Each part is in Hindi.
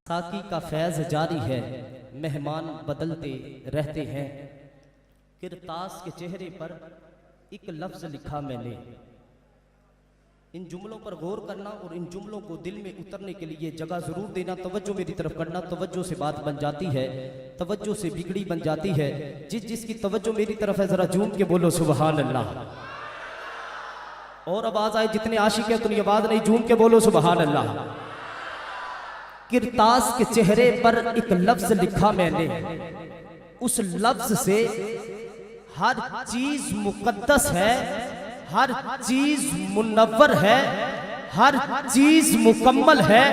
साकी का फैज़ जारी है, मेहमान बदलते रहते हैं। किरतास के चेहरे पर एक लफ्ज़ लिखा मैंने। इन जुमलों पर गौर करना और इन जुमलों को दिल में उतरने के लिए जगह ज़रूर देना। तवज्जो मेरी तरफ करना। तवज्जो से बात बन जाती है, तवज्जो से बिगड़ी बन जाती है। जिसकी तवज्जो मेरी तरफ है ज़रा झूम के बोलो सुबहान अल्लाह। और आवाज़ आए, जितने आशिक हैं उतनी आवाज़ नहीं, झूम के बोलो सुबहान अल्लाह। किरतास के चेहरे पर एक लफ्ज़ लिखा मैंने, उस लफ्ज़ से हर चीज मुकद्दस है, हर चीज मुनव्वर है, हर चीज मुकम्मल है।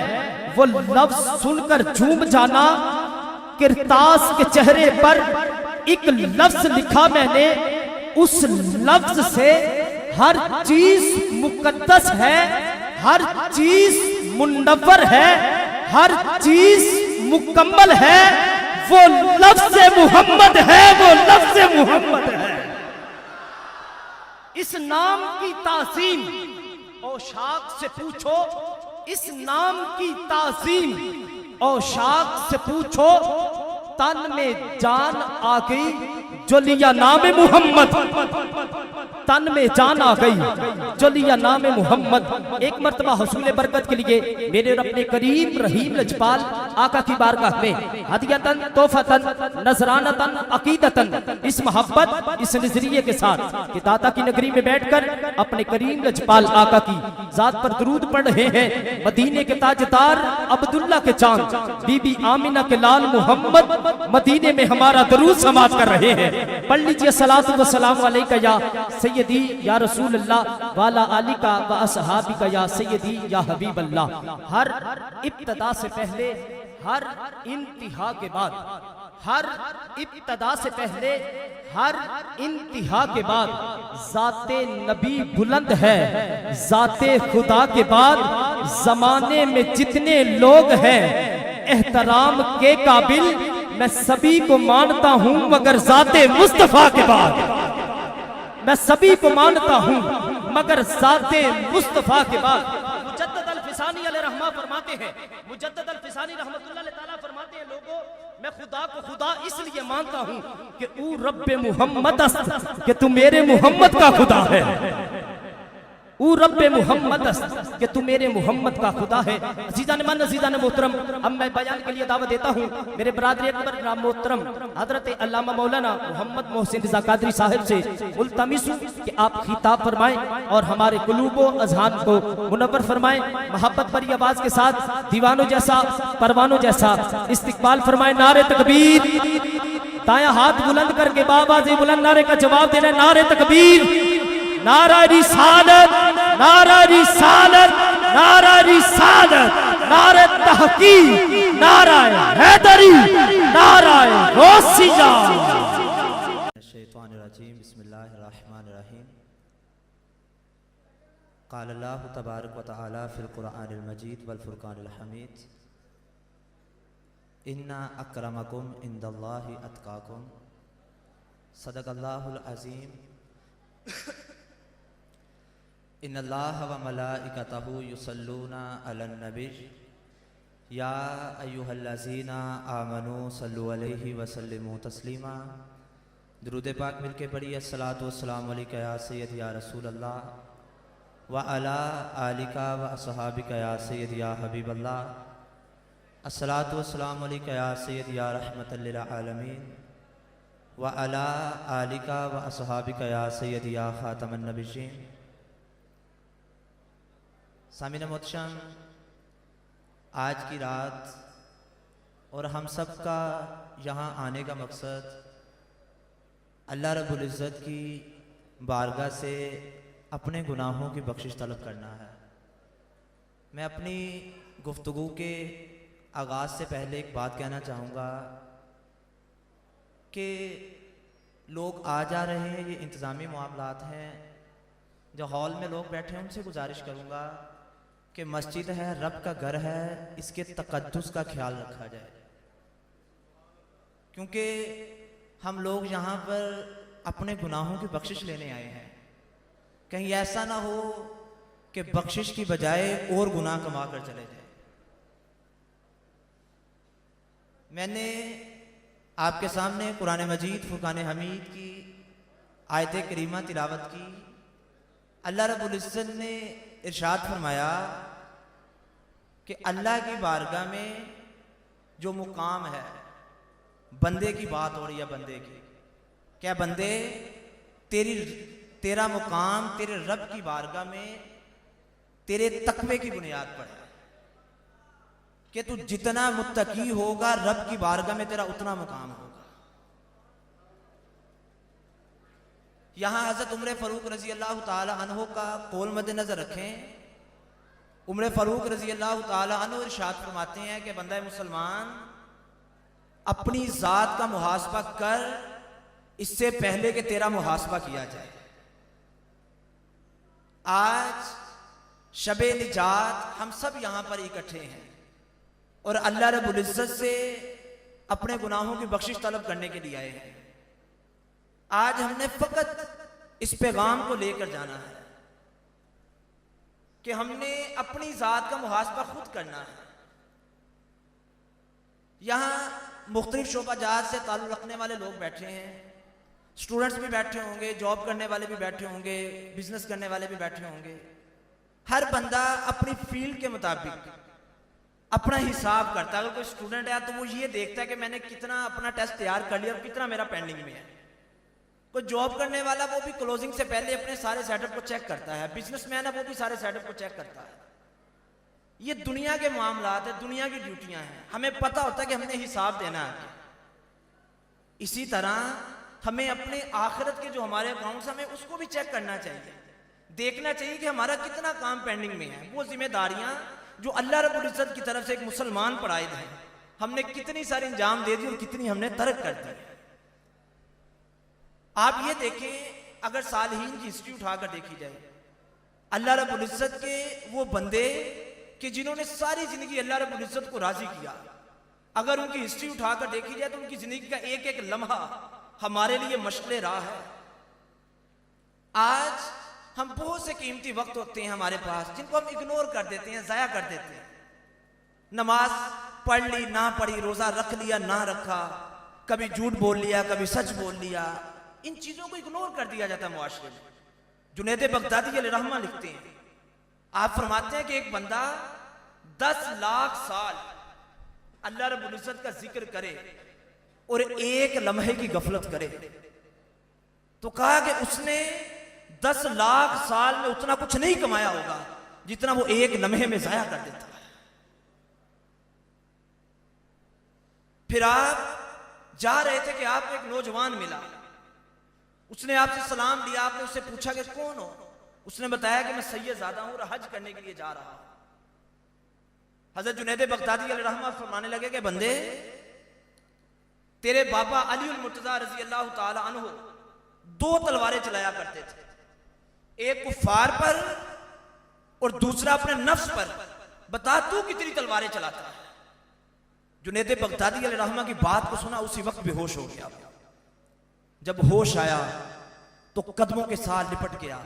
वो लफ्ज़ सुनकर झूम जाना। किरतास के चेहरे पर एक लफ्ज़ लिखा मैंने, उस लफ्ज़ से हर चीज मुकद्दस है, हर चीज मुनव्वर है, हर चीज मुकम्मल है। वो लफ्ज़ मोहम्मद है, वो लफ्ज़ मोहम्मद है। इस नाम की ताज़ीम औशाक से पूछो, इस नाम की ताज़ीम औशाक से पूछो। तन में जान आ गई जो लिया नाम मोहम्मद, तन में जान आ गई जो लिया नाम मोहम्मद। एक मर्तबा हुसूल बरकत के लिए मेरे और अपने करीम रहीम लजपाल आका की बारगाह में हदियतन तोहफतन नजरानतन अकीदतन इस मोहब्बत इस नजरिए के साथ कि दाता की नगरी में बैठकर अपने करीम लजपाल आका की जात पर दरूद पढ़ रहे हैं। मदीने के ताजदार अब्दुल्ला के चांद बीबी आमिना के लाल मोहम्मद मदीने में हमारा दरूद समाज कर रहे हैं। पढ़ लीजिए सलातु व सलाम अलैका या सैयदी या रसूल अल्लाह वाला आली का व असहाबी का या सैयदी या हबीब अल्लाह। हर इब्तदा से पहले, हर इंतहा के बाद, हर इब्तदा से पहले, हर इंतहा के बाद जाते नबी बुलंद है। जाते खुदा के बाद जमाने में जितने लोग हैं एहतराम के काबिल मैं सभी को मानता हूं, मगर जाते मुस्तफा के बाद मैं सभी को मानता हूं, मगर जाते मुस्तफा के बाद। मुजद्दद अल-फिसानी अलैहिर्रहमा फरमाते हैं, मुजद्दद अल-फिसानी रहमतुल्लाह तआला फरमाते हैं, लोगों मैं खुदा को खुदा इसलिए मानता हूं कि ऊ रब्बे मुहम्मद कि तू मेरे मुहम्मद का खुदा है। ऊ रब्बे मुहम्मद कि तू मेरे मुहम्मद का खुदा है। अजीज़ान मन, अजीज़ान मोहतरम, अब मैं बयान के लिए दावत देता हूँ मेरे बरादरी अकबर मोहतरम हजरत अल्लामा मौलाना मोहम्मद मोहसिन रज़ा कादरी साहिब से मुल्तमिस हूँ कि आप खिताब फरमाएं और हमारे कुलूबो अज़हान को मुनव्वर फरमाएं। मोहब्बत भरी आवाज के साथ दीवानों जैसा, परवानों जैसा इस्तिकबाल फरमाएं। नारे तकबीर, दाया हाथ बुलंद करके बाबा जी बुलंद नारे का जवाब दे रहे। नारे तकबीर, नारा रिसालत, नारा रिसालत, नारा रिसालत, नारा तहकीक, नारा हैदरी, नारा गौसिया। शैतानिर्रजीम, बिस्मिल्लाहिर्रहमानिर्रहीम। क़ाल अल्लाहु तबारक व तआला फ़िल क़ुरआनिल मजीद वल फ़ुरक़ानिल हमीद। इन्ना अक्रमकुम इंदल्लाहि अत्क़ाकुम। सदक़ल्लाहुल अज़ीम। इन्नल्लाह व मलाइकतहु युसल्लूना अलन नबी या अय्युहल्लज़ीना आमनू सल्लु अलैहि व सल्लिमू तस्लीमा। दुरूद पाक मिलके पढ़िए। अस्सलातु वस्सलामु अलैका या सय्यद या रसूल अल्लाह व अला आलिका व अस्हाबिका या सय्यद या हबीब अल्लाह। अस्सलातु वस्सलामु अलैका या सय्यद या रहमतल लिल आलमीन व अला आलिका व अस्हाबिका या सय्यद या खातमन नबिय्यीन। सामिन मोहतरम, आज की रात और हम सब का यहाँ आने का मकसद अल्लाह रब्बुल इज़्ज़त की बारगाह से अपने गुनाहों की बख्शिश तलब करना है। मैं अपनी गुफ्तगू के आगाज़ से पहले एक बात कहना चाहूँगा कि लोग आ जा रहे हैं, ये इंतज़ामी मामलात हैं। जो हॉल में लोग बैठे हैं उनसे गुजारिश करूँगा कि मस्जिद है, रब का घर है, इसके तक़द्दुस का ख्याल रखा जाए, क्योंकि हम लोग यहाँ पर अपने गुनाहों की बख्शिश लेने आए हैं। कहीं ऐसा ना हो कि बख्शिश की बजाय और गुनाह कमा कर चले जाए। मैंने आपके सामने कुरान मजीद फुरकान हमीद की आयत करीमा तिलावत की। अल्लाह रब्बुल इज़्ज़त ने इरशाद फरमाया कि अल्लाह की बारगाह में जो मुकाम है, बंदे की बात हो रही है, बंदे की, क्या बंदे तेरा मुकाम तेरे रब की बारगाह में तेरे तकवे की बुनियाद पर है कि तू जितना मुत्तकी होगा रब की बारगाह में तेरा उतना मुकाम होगा। यहां हजरत उमर फारूक रजी अल्लाह ताला अन्हो का कौल मद्देनजर रखें। उमर फारूक रजी अल्लाह ताला अन्हो इरशाद फरमाते हैं कि बंदा मुसलमान अपनी जात का मुहासबा कर इससे पहले कि तेरा मुहासबा किया जाए। आज शबे निजात हम सब यहां पर इकट्ठे हैं और अल्लाह रब्बुल इज़्ज़त से अपने गुनाहों की बख्शिश तलब करने के लिए आए हैं। आज हमने फकत इस पैगाम को लेकर जाना है कि हमने अपनी जात का मुहासबा खुद करना है। यहां मुख्तलिफ शोबाजात से ताल्लुक़ रखने वाले लोग बैठे हैं, स्टूडेंट्स भी बैठे होंगे, जॉब करने वाले भी बैठे होंगे, बिजनेस करने वाले भी बैठे होंगे। हर बंदा अपनी फील्ड के मुताबिक अपना हिसाब करता है। अगर कोई स्टूडेंट है तो वो ये देखता है कि मैंने कितना अपना टेस्ट तैयार कर लिया और कितना मेरा पेंडिंग में है। कोई जॉब करने वाला वो भी क्लोजिंग से पहले अपने सारे सेटअप को चेक करता है। बिजनेसमैन है वो भी सारे सेटअप को चेक करता है। ये दुनिया के मामलात है, दुनिया की ड्यूटियां हैं, हमें पता होता है कि हमने हिसाब देना है। इसी तरह हमें अपने आखिरत के जो हमारे अकाउंट्स हमें उसको भी चेक करना चाहिए, देखना चाहिए कि हमारा कितना काम पेंडिंग में है। वो जिम्मेदारियां जो अल्लाह रब्बुल इज़्ज़त की तरफ से एक मुसलमान पर आयद है, हमने कितनी सारी इंजाम दे दी और कितनी हमने तर्क कर दी। आप ये देखें, अगर सालिहीन की हिस्ट्री उठाकर देखी जाए, अल्लाह रब्बुल इज़्ज़त के वो बंदे कि जिन्होंने सारी जिंदगी अल्लाह रब्बुल इज़्ज़त को राजी किया, अगर उनकी हिस्ट्री उठाकर देखी जाए तो उनकी जिंदगी का एक एक लम्हा हमारे लिए मशग़ले राह है। आज हम बहुत से कीमती वक्त होते हैं हमारे पास जिनको हम इग्नोर कर देते हैं, ज़ाया कर देते हैं। नमाज पढ़ ली ना पढ़ी, रोज़ा रख लिया ना रखा, कभी झूठ बोल लिया कभी सच बोल लिया, इन चीज़ों को इग्नोर कर दिया जाता है मुआशरे में। जुनैद बगदादी अलैहिर्रहमा लिखते हैं, आप फरमाते हैं कि एक बंदा 10 लाख साल अल्लाह रब्बुल इज़्ज़त का जिक्र करे और एक लम्हे की गफलत करे, तो कहा कि उसने 10 लाख साल में उतना कुछ नहीं कमाया होगा जितना वो एक लम्हे में जाया कर देता है। फिर आप जा रहे थे कि आपको एक नौजवान मिला, उसने आपसे सलाम दिया, आपने उससे पूछा कि कौन हो? उसने बताया कि मैं सैयदजादा हूं और हज करने के लिए जा रहा हूं। हजरत जुनैद बगदादी अलैहिर्रहमा फरमाने लगे कि बंदे, तेरे बाबा अली उल मुर्तजा रजी अल्लाह ताला अन्हु 2 तलवारें चलाया करते थे, एक कुफार पर और दूसरा अपने नफ्स पर। बता तू कितनी तलवारें चलाता है? जुनैद बगदादी अलैहिर्रहमा की बात को सुना, उसी वक्त बेहोश हो गया। जब होश आया तो कदमों के साथ लिपट गया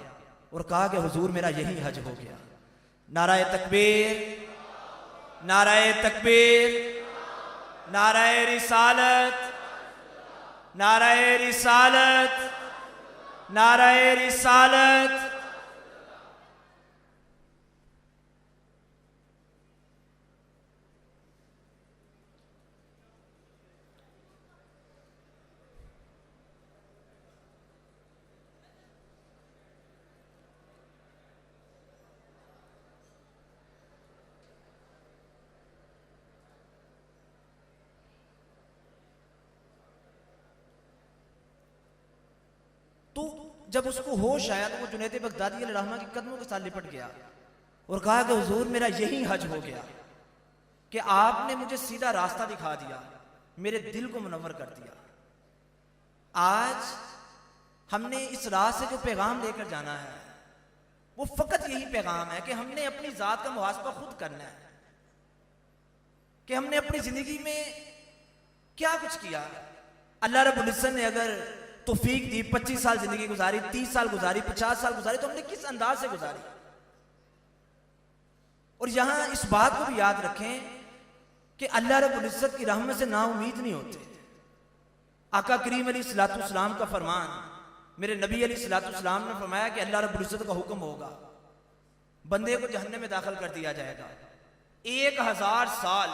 और कहा कि हुजूर मेरा यही हज हो गया। नाराए तकबीर, नाराए तकबीर, नाराए रिसालत, नाराए रिसालत, नाराए रिसालत। तो जब उसको होश आया तो वो जुनैद बगदादी अलैहिर्रहमा के कदमों के साथ लिपट गया और कहा कि हुजूर मेरा यही हज हो गया कि आपने मुझे सीधा रास्ता दिखा दिया, मेरे दिल को मुनव्वर कर दिया। आज हमने इस राह से जो पैगाम लेकर जाना है वो फकत यही पैगाम है कि हमने अपनी जात का मुहासबा खुद करना है कि हमने अपनी जिंदगी में क्या कुछ किया। अल्लाह रब्बुल इज़्ज़त ने अगर तौफीक दी, 25 साल जिंदगी गुजारी, 30 साल गुजारी, 50 साल गुजारी, तो हमने किस अंदाज से गुजारी। और यहां इस बात को भी याद रखें कि अल्लाह रब्बुल इज्जत की रहमत से नाउमीद नहीं होते। आका करीम अलैहिस्सलाम का फरमान, मेरे नबी अलैहिस्सलाम ने फरमाया कि अल्लाह रब्बुल इज्जत का हुक्म होगा, बंदे को जहन्नम में दाखिल कर दिया जाएगा। 1000 साल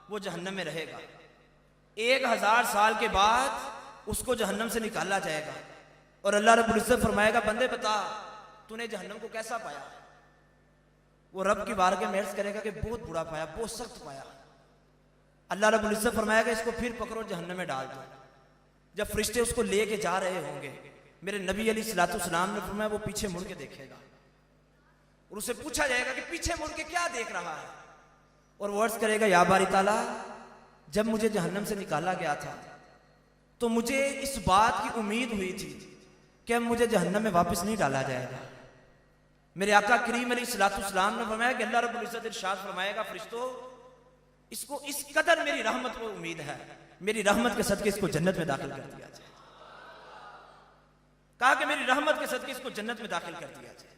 वो जहन्नम में रहेगा। 1000 साल के बाद उसको जहन्नम से निकाला जाएगा और अल्लाह रब्बुल इज्जत फरमाएगा, बंदे बता तूने जहन्नम को कैसा पाया। वो रब की बारगाह में अर्ज़ करेगा कि बहुत बुरा पाया, बहुत सख्त पाया। अल्लाह रब्बुल इज्जत फरमाएगा, इसको फिर पकड़ो जहन्नम में डाल दो। जब फरिश्ते उसको लेके जा रहे होंगे, मेरे नबी अलैहिस्सलाम ने फरमाया वो पीछे मुड़ के देखेगा और उससे पूछा जाएगा कि पीछे मुड़ के क्या देख रहा है, और वो अर्ज़ करेगा, या बारी ताला, जब मुझे जहन्नम से निकाला गया था तो मुझे इस बात की उम्मीद हुई थी कि अब मुझे जहन्नम में वापस नहीं डाला जाएगा। मेरे आका करीम अलैहिस्सलाम ने फरमाया कि अल्लाह रब्बुल इज्जत इरशाद फरमाएगा, फरिश्तों इसको इस कदर मेरी रहमत को उम्मीद है, मेरी रहमत के सदके इसको जन्नत में दाखिल कर दिया जाए। कहा कि मेरी रहमत के सदके इसको जन्नत में दाखिल कर दिया जाए।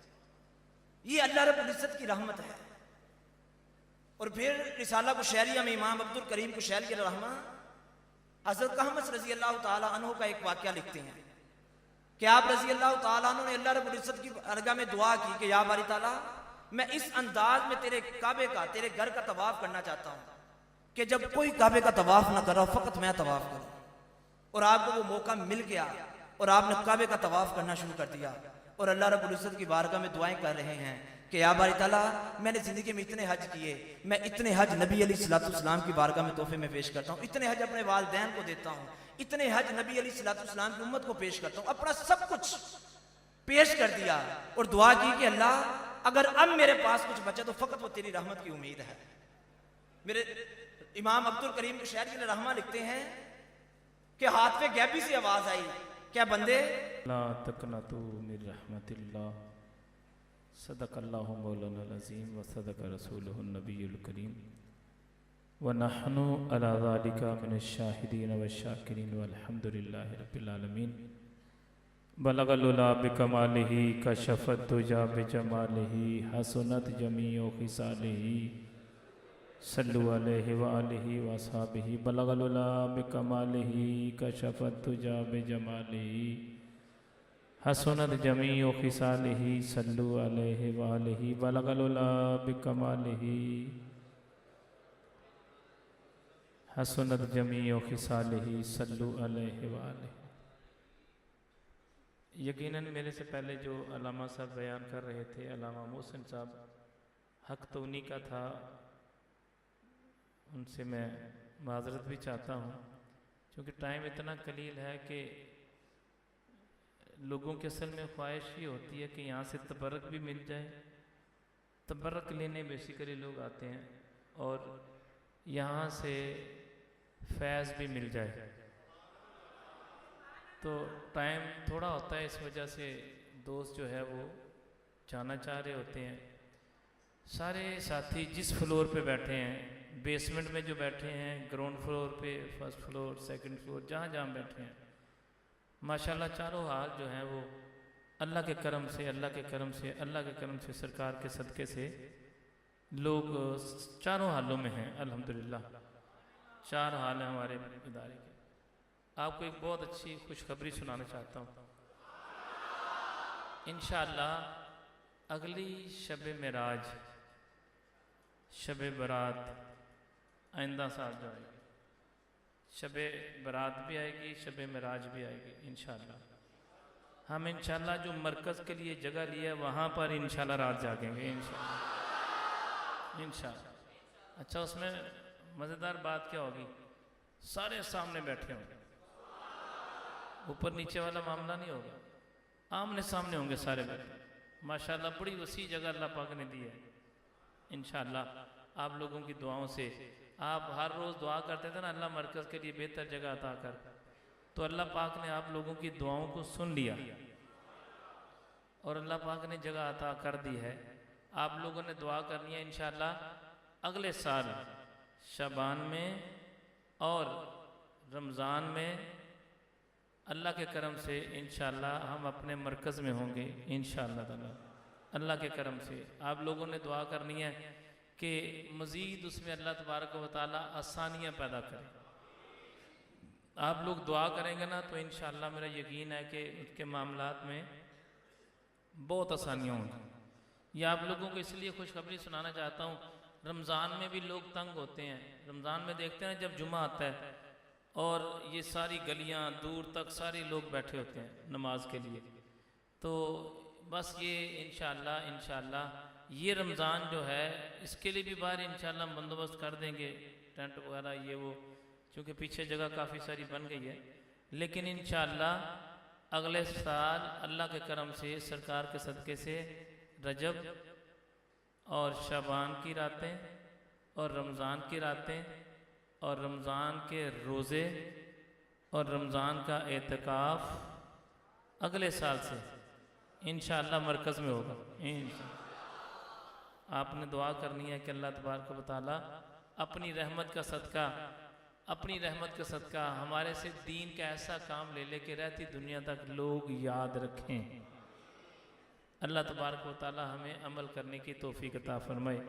ये अल्लाह रब्बुल इज्जत की रहमत है। और फिर रिसाला कुशैरिया में इमाम अब्दुल करीम कुशैरी रहमा हजरत अहमद रजी अल्लाह ताला अन्हु का एक वाकया लिखते हैं कि आप रजी अल्लाह ताला अन्हु ने अल्लाह रब्बुल इज्जत की बारगाह में दुआ की कि या बारी ताला, मैं इस अंदाज में तेरे काबे का, तेरे घर का तवाफ करना चाहता हूं कि जब कोई काबे का तवाफ ना कर रहा हो, फकत मैं तवाफ करूं। और आपको वो मौका मिल गया और आपने काबे का तवाफ करना शुरू कर दिया और अल्लाह रब्बुल इज्जत की बारगाह में दुआएं कर रहे हैं कि या बारी ताला, मैंने जिंदगी में इतने हज किए, मैं इतने हज नबी अलैहिस्सलाम की बारगाह में तोहफे में पेश करता हूँ, इतने हज अपने वालिदैन को देता हूँ, इतने हज नबी अलैहिस्सलाम की उम्मत को पेश करता हूँ, अपना सब कुछ पेश कर दिया और दुआ की कि अल्लाह अगर अब मेरे पास कुछ बचा तो फकत वो तेरी रहमत की उम्मीद है। मेरे इमाम अब्दुल करीम कुशैरी रहमा लिखते हैं कि हाथ पे गैबी से आवाज आई, क्या बंदे ला तकनतू मिन रहमतिल्लाह, सदक़ल्लाहु मौलाना अज़ीम व सदक़ रसूलुहुन नबियुल करीम व नहनु अला ज़ालिका मिनश शाहिदीन व शाकिरीन वल्हम्दुलिल्लाहि रब्बिल आलमीन। बलगल उला बिकमालिही कशफत दुजा बिजमालिही हसनत जमीउ खिसालिही सल्लु अलैहि व आलिहि व अस्हाबिही। बलगल उला बिकमालिही कशफत दुजा बिजमालिही हसनत जमीउ खिसालिही सल्लु अलैहि व आलिहि। बलगल उला बिकमालिही हसनत जमीउ खिसालिही सल्लु अलैहि व आलिहि। यकीनन मेरे से पहले जो अल्लामा साहब बयान कर रहे थे, अल्लामा मोहसिन साहब, हक तो उन्हीं का था, उनसे मैं माजरत भी चाहता हूँ क्योंकि टाइम इतना कलील है कि लोगों के असल में ख्वाहिश ही होती है कि यहाँ से तबर्रक भी मिल जाए। तबर्रक लेने बेसिकली लोग आते हैं और यहाँ से फैज़ भी मिल जाए, तो टाइम थोड़ा होता है, इस वजह से दोस्त जो है वो जाना चाह रहे होते हैं। सारे साथी जिस फ्लोर पे बैठे हैं, बेसमेंट में जो बैठे हैं, ग्राउंड फ्लोर पे, फर्स्ट फ्लोर, सेकंड फ्लोर, जहाँ जहाँ बैठे हैं, माशाल्लाह चारों हाल जो हैं वो अल्लाह के करम से, अल्लाह के करम से, अल्लाह के करम से, सरकार के सदक़े से लोग चारों हालों में हैं अल्हम्दुलिल्लाह। 4 हाल हैं हमारे इदारे के। आपको एक बहुत अच्छी खुशखबरी सुनाना चाहता हूँ। इंशाअल्लाह अगली शब मेराज, शब बरात आइंदा साल जो आएगी, शब बरात भी आएगी, शब मेराज भी आएगी इंशाअल्लाह। हम इंशाअल्लाह जो मरकज़ के लिए जगह लिया है वहाँ पर इंशाअल्लाह रात जागेंगे इंशाअल्लाह, इंशाअल्लाह। अच्छा, उसमें मज़ेदार बात क्या होगी, सारे सामने बैठे होंगे, ऊपर नीचे वाला मामला नहीं होगा, आमने सामने होंगे सारे बैठे। माशाअल्लाह बड़ी वसी जगह अल्लाह पाक ने दी है इंशाअल्लाह। आप लोगों की दुआओं से, आप हर रोज़ दुआ करते थे ना, अल्लाह मरकज़ के लिए बेहतर जगह अता कर, तो अल्लाह पाक ने आप लोगों की दुआओं को सुन लिया और अल्लाह पाक ने जगह अता कर दी है। आप लोगों ने दुआ करनी है इंशाअल्लाह अगले साल शबान में और रमज़ान में अल्लाह के करम से इंशाअल्लाह हम अपने मरकज़ में होंगे इंशाअल्लाह ताला। अल्लाह के करम से आप लोगों ने दुआ करनी है कि मज़ीद उसमें अल्लाह तबारक व तआला आसानियाँ पैदा करे। आप लोग दुआ करेंगे ना तो इंशाअल्लाह मेरा यकीन है कि उसके मामलात में बहुत आसानियाँ होंगी। ये आप लोगों को इसलिए खुशखबरी सुनाना चाहता हूँ, रमज़ान में भी लोग तंग होते हैं। रमज़ान में देखते हैं जब जुमा आता है और ये सारी गलियाँ दूर तक सारे लोग बैठे होते हैं नमाज के लिए। तो बस ये इंशाअल्लाह ये रमज़ान जो है इसके लिए भी बाहर इंशाअल्लाह हम बंदोबस्त कर देंगे, टेंट वगैरह ये वो, क्योंकि पीछे जगह काफ़ी सारी बन गई है। लेकिन इंशाअल्लाह अगले साल अल्लाह के करम से, सरकार के सदक़े से रजब और शबान की रातें और रमज़ान की रातें और रमज़ान के रोज़े और रमज़ान का एतकाफ़ अगले साल से इंशाअल्लाह मरकज़ में होगा। आपने दुआ करनी है कि अल्लाह तबारक व तआला अपनी रहमत का सदका हमारे से दीन का ऐसा काम ले के रहती दुनिया तक लोग याद रखें। अल्लाह तबारक व तआला हमें अमल करने की तौफीक अता फरमाए।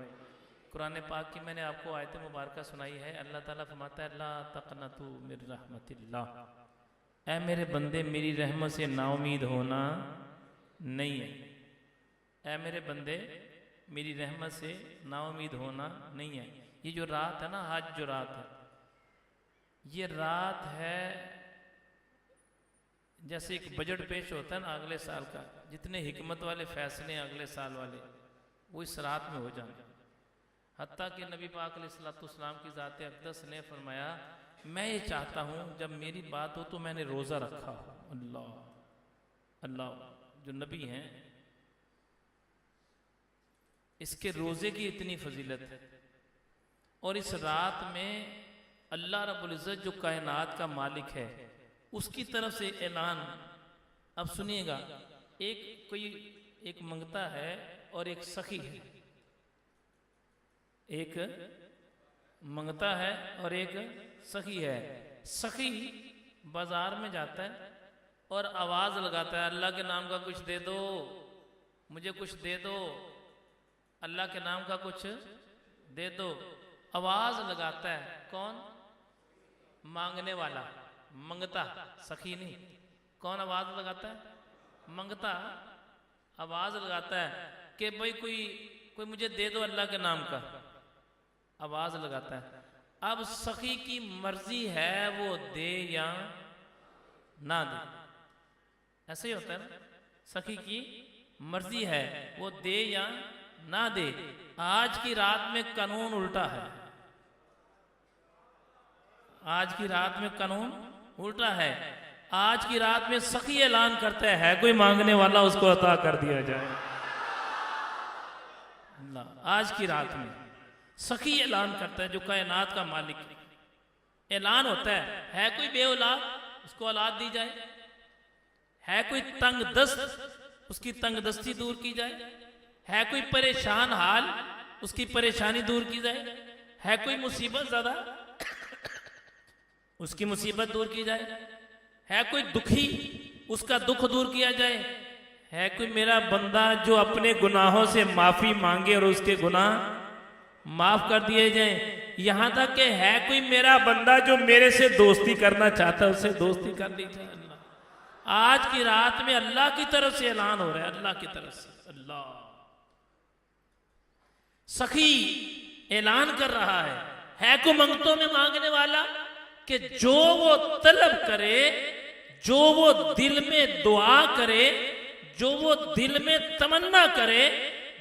कुरान पाक की मैंने आपको आयत मुबारक सुनाई है। अल्लाह ताला फरमाता है ला तक़नतू मिर रहमतिल्लाह, ऐ मेरे बंदे मेरी रहमत से नाउमीद होना नहीं है। ऐ मेरे बंदे मेरी रहमत से नाउमीद होना नहीं है। ये जो रात है ना, आज जो रात है, ये रात है जैसे एक बजट पेश होता है ना अगले साल का, जितने हिकमत वाले फैसले अगले साल वाले वो इस रात में हो जाएंगे। हत्ता कि नबी पाक अलैहिस्सलाम की ज़ात अक़दस ने फरमाया मैं ये चाहता हूँ जब मेरी बात हो तो मैंने रोज़ा रखा हो। अल्लाह अल्लाह, जो नबी हैं इसके रोज़े की इतनी फजीलत है। और इस रात में अल्लाह रब्बुल इज़्ज़त जो कायनात का मालिक है उसकी तरफ से ऐलान, अब सुनिएगा, एक मंगता है और एक सखी है। एक मंगता है और एक सखी है। सखी बाजार में जाता है और आवाज लगाता है अल्लाह के नाम का कुछ दे दो, मुझे कुछ दे दो, अल्लाह के नाम का कुछ दे दो। आवाज लगाता है कौन? मांगने वाला, मंगता, सखी नहीं। कौन आवाज लगाता है? मंगता आवाज लगाता है कि भाई कोई मुझे दे दो अल्लाह के नाम का, आवाज लगाता है। अब सखी की मर्जी है वो दे या ना दे, ऐसे ही होता है ना। सखी की मर्जी है वो दे या ना दे। आज की रात में कानून उल्टा है, आज की रात में कानून उल्टा है। आज की रात में सखी ऐलान करता है कोई मांगने वाला उसको अता कर दिया जाए। आज की रात में सखी ऐलान करता है जो कायनात का मालिक है। ऐलान होता है कोई बेऔलाद उसको औलाद दी जाए, है कोई तंग दस्त उसकी तंग दस्ती दूर की जाए, है कोई परेशान हाल उसकी परेशानी दूर की जाए, है कोई मुसीबत ज़्यादा उसकी मुसीबत दूर की जाए, है कोई दुखी उसका दुख दूर किया जाए, है कोई मेरा बंदा जो अपने गुनाहों से माफी मांगे और उसके गुनाह माफ कर दिए जाएं। यहां तक कि है कोई मेरा बंदा जो मेरे से दोस्ती करना चाहता है उससे दोस्ती कर ली जाए। अल्लाह, आज की रात में अल्लाह की तरफ से ऐलान हो रहा है, अल्लाह की तरफ से। अल्लाह, सखी ऐलान कर रहा है कोई मंगतों में मांगने वाला कि जो वो तलब करे, जो वो दिल में दुआ करे, जो वो दिल में तमन्ना करे,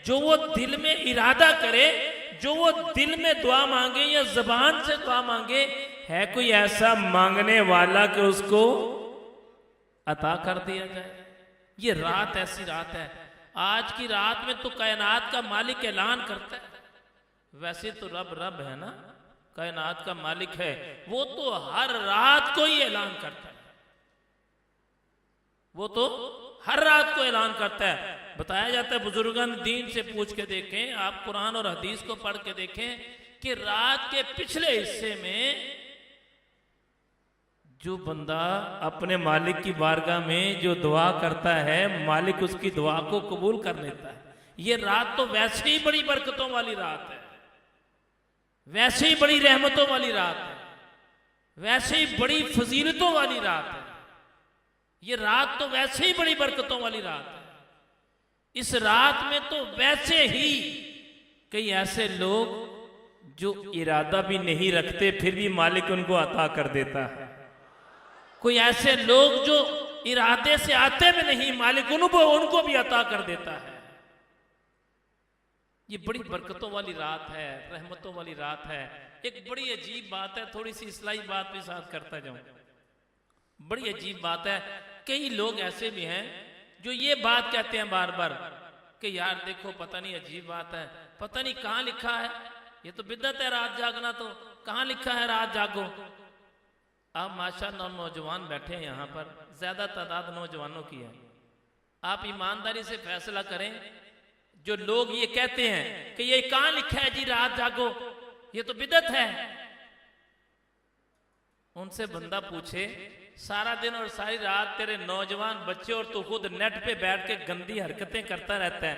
जो वो दिल में इरादा करे, जो वो दिल में दुआ मांगे या जबान से दुआ मांगे, है कोई ऐसा मांगने वाला कि उसको अता कर दिया जाए। ये रात ऐसी रात है। आज की रात में तो कायनात का मालिक ऐलान करता है। वैसे तो रब है ना, कायनात का मालिक है, वो तो हर रात को ही ऐलान करता है। वो तो हर रात को ऐलान करता है। बताया जाता है बुजुर्गान दीन से पूछ के देखें, आप कुरान और हदीस को पढ़ के देखें कि रात के पिछले हिस्से में जो बंदा अपने मालिक की बारगाह में जो दुआ करता है, मालिक उसकी दुआ को कबूल कर लेता है। ये रात तो वैसे ही बड़ी बरकतों वाली रात है। वैसे ही बड़ी रहमतों वाली रात है, वैसे ही बड़ी फजीलतों वाली रात है। ये रात तो वैसे ही बड़ी बरकतों वाली रात है। इस रात में तो वैसे ही कई ऐसे लोग जो इरादा भी नहीं रखते फिर भी मालिक उनको अता कर देता है। कोई ऐसे लोग जो इरादे से आते भी नहीं, मालिक उनको भी अता कर देता है। ये बड़ी बरकतों वाली रात है, रहमतों वाली रात है। एक बड़ी अजीब बात है, थोड़ी सी इस्लाही बात भी साथ करता जाऊं। बड़ी अजीब बात है, कई लोग ऐसे भी हैं जो ये बात कहते हैं बार बार कि यार देखो पता नहीं, अजीब बात है, पता नहीं कहां लिखा है, ये तो बिद्दत है रात जागना, तो कहां लिखा है रात जागो। अब माशाअल्लाह नौजवान बैठे हैं यहाँ पर, ज्यादा तादाद नौजवानों की है। आप ईमानदारी से फैसला करें, जो लोग ये कहते हैं कि ये कहां लिखा है जी रात जागो, ये तो बिदअत है, उनसे बंदा पूछे सारा दिन और सारी रात तेरे नौजवान बच्चे और तू खुद नेट पे बैठ के गंदी हरकतें करता रहता है,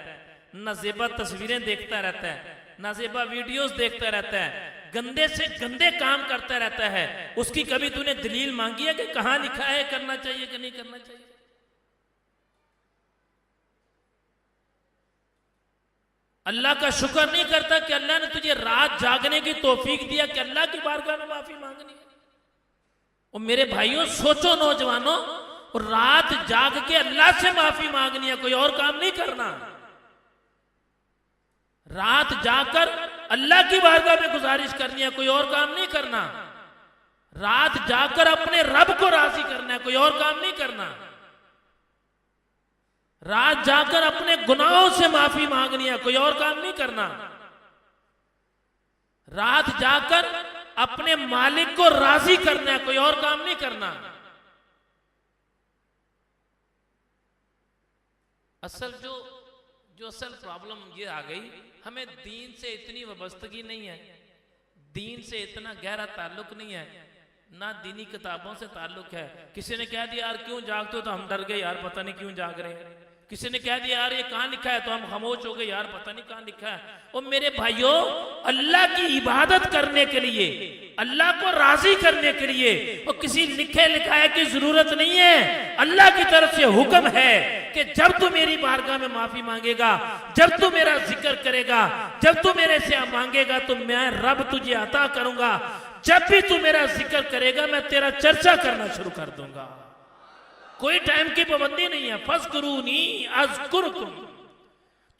नाजेबा तस्वीरें देखता रहता है, नाजेबा वीडियोस देखता रहता है, गंदे से गंदे काम करता रहता है, उसकी कभी तूने दलील मांगी है कि कहां लिखा है करना चाहिए कि नहीं करना चाहिए? अल्लाह का शुक्र नहीं करता कि अल्लाह ने तुझे रात जागने की तौफीक दिया कि अल्लाह की बारगाह में माफी मांगनी है। और मेरे भाइयों सोचो नौजवानों, रात जाग के अल्लाह से माफी मांगनी है, कोई और काम नहीं करना। रात जाकर अल्लाह की बारगाह में गुजारिश करनी है, कोई और काम नहीं करना। रात जाकर अपने रब को राजी करना है, कोई और काम नहीं करना। रात जाकर अपने गुनाहों से माफी मांगनी है, कोई और काम नहीं करना। रात जाकर अपने मालिक को राजी करना है, कोई और काम नहीं करना। असल प्रॉब्लम ये आ गई, हमें दीन से इतनी वाबस्तगी नहीं है, दीन से इतना गहरा ताल्लुक नहीं है, ना दीनी किताबों से ताल्लुक है। किसी ने कह दिया यार क्यों जागते हो, तो हम डर गए यार पता नहीं क्यों जाग रहे हैं। किसी ने कह दिया यार ये कहां लिखा है, तो हम खामोश हो गए यार पता नहीं कहां लिखा है। और मेरे भाइयों, अल्लाह की इबादत करने के लिए, अल्लाह को राजी करने के लिए और किसी लिखे लिखाए की जरूरत नहीं है। अल्लाह की तरफ से हुक्म है कि जब तू मेरी बारगाह में माफी मांगेगा, जब तू मेरा जिक्र करेगा, जब तू मेरे से मांगेगा, तो मैं रब तुझे अता करूंगा। जब भी तू मेरा जिक्र करेगा मैं तेरा चर्चा करना शुरू कर दूंगा। कोई टाइम की पाबंदी नहीं है। फज़कुरूनी अज़कुरुकुम,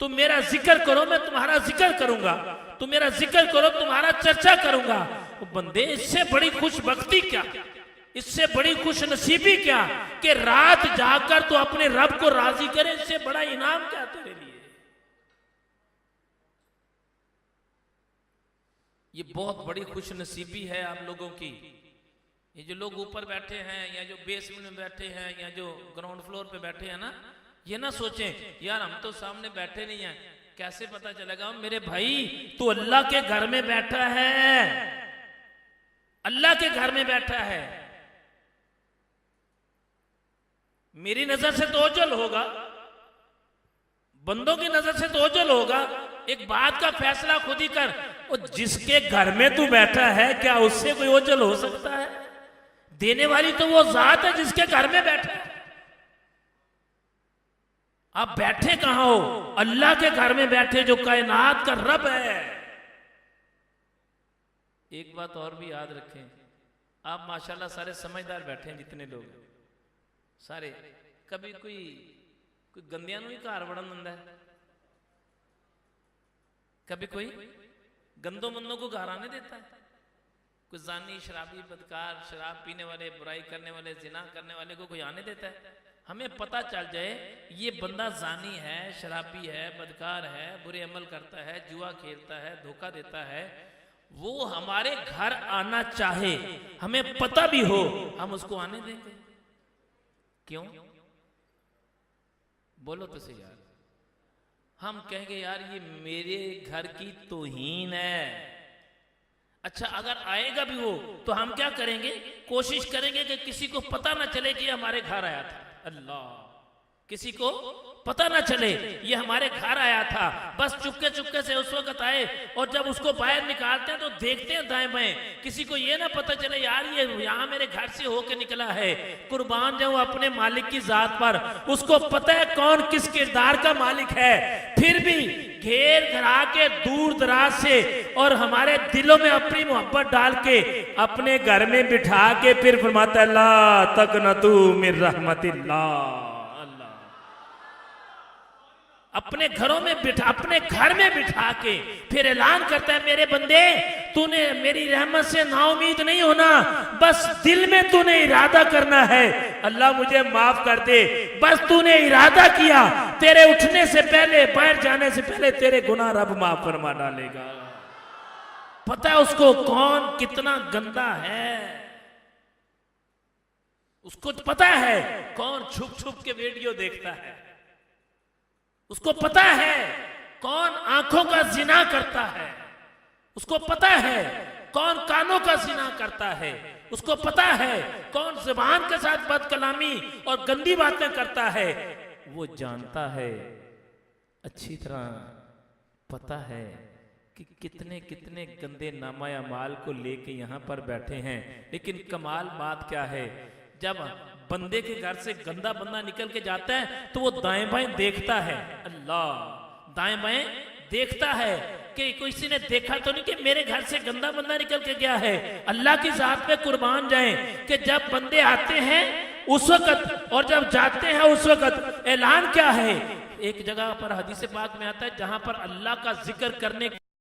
तुम मेरा जिक्र करो मैं तुम्हारा जिक्र करूंगा, तुम मेरा जिक्र करो तुम्हारा चर्चा करूंगा। वो बंदे, इससे बड़ी खुशबख्ती क्या, इससे बड़ी खुश नसीबी क्या कि रात जाकर तो अपने रब को राजी करे, इससे बड़ा इनाम क्या तेरे लिए। ये बहुत बड़ी खुश नसीबी है आप लोगों की। ये जो लोग ऊपर बैठे हैं या जो बेसमेंट में बैठे हैं या जो ग्राउंड फ्लोर पे बैठे हैं ना, ये ना सोचें यार हम तो सामने बैठे नहीं हैं, कैसे पता चलेगा। मेरे भाई, तू अल्लाह के घर में बैठा है, अल्लाह के घर में बैठा है। मेरी नजर से तो ओझल होगा, बंदों की नजर से तो ओझल होगा। एक बात का फैसला खुद ही कर, और जिसके घर में तू बैठा है क्या उससे कोई ओझल हो सकता है? देने वाली तो वो जात है जिसके घर में बैठा है। आप बैठे कहां हो? अल्लाह के घर में बैठे जो कायनात का रब है। एक बात और भी याद रखें, आप माशाल्लाह सारे समझदार बैठे हैं जितने लोग सारे। कभी कोई गंदियां ही घर वड़न दिंदा है? कभी कोई गंदों मंदों को घर आने देता है? कोई जानी, शराबी, बदकार, शराब पीने वाले, बुराई करने वाले, जिना करने वाले को कोई आने देता है? हमें पता चल जाए ये बंदा जानी है, शराबी है, बदकार है, बुरे अमल करता है, जुआ खेलता है, धोखा देता है, वो हमारे घर आना चाहे, हमें पता भी हो, हम उसको आने देंगे? क्यों? बोलो तो सही यार। हम कहेंगे यार ये मेरे घर की तौहीन है। अच्छा, अगर आएगा भी वो तो हम क्या करेंगे? कोशिश करेंगे कि किसी को पता ना चले कि हमारे घर आया था। अल्लाह, किसी को पता ना चले ये हमारे घर आया था, बस चुपके चुपके से उस वक्त आए, और जब उसको बाहर निकालते हैं तो देखते हैं दाएं बाएं, किसी को ये ना पता चले यार ये यहाँ मेरे घर से होके निकला है। कुर्बान जाऊं अपने मालिक की जात पर, उसको पता है कौन किस किरदार का मालिक है, फिर भी घेर घरा के दूर दराज से और हमारे दिलों में अपनी मोहब्बत डाल के अपने घर में बिठा के फिर फरमाता है ला तकनतू मिन रहमतिल्लाह। अपने घरों में बिठा, अपने घर में बिठा के फिर ऐलान करता है मेरे बंदे तूने मेरी रहमत से नाउमीद नहीं होना, बस दिल में तूने इरादा करना है अल्लाह मुझे माफ कर दे, बस तूने इरादा किया तेरे उठने से पहले बाहर जाने से पहले तेरे गुनाह रब माफ फरमा डालेगा। पता है उसको कौन कितना गंदा है, उसको पता है कौन छुप छुप के वीडियो देखता है, उसको पता है कौन आंखों का जिना करता है, उसको पता है कौन कानों का जिना करता है, उसको पता है कौन जुबान के साथ बदकलामी और गंदी बातें करता है। वो जानता है अच्छी तरह, पता है कि कितने कितने गंदे नामा अमाल को लेके यहां पर बैठे हैं। लेकिन कमाल बात क्या है, जब बंदे के घर से गंदा बंदा निकल के जाता है तो वो दाएं बाएं देखता है, अल्लाह दाएं बाएं देखता है कि किसी ने देखा तो नहीं कि मेरे घर से गंदा बंदा निकल के गया है। अल्लाह की जात पे कुर्बान जाएं कि जब बंदे आते हैं उस वक्त और जब जाते हैं उस वक्त ऐलान क्या है। एक जगह पर हदीस पाक में आता है जहां पर अल्लाह का जिक्र करने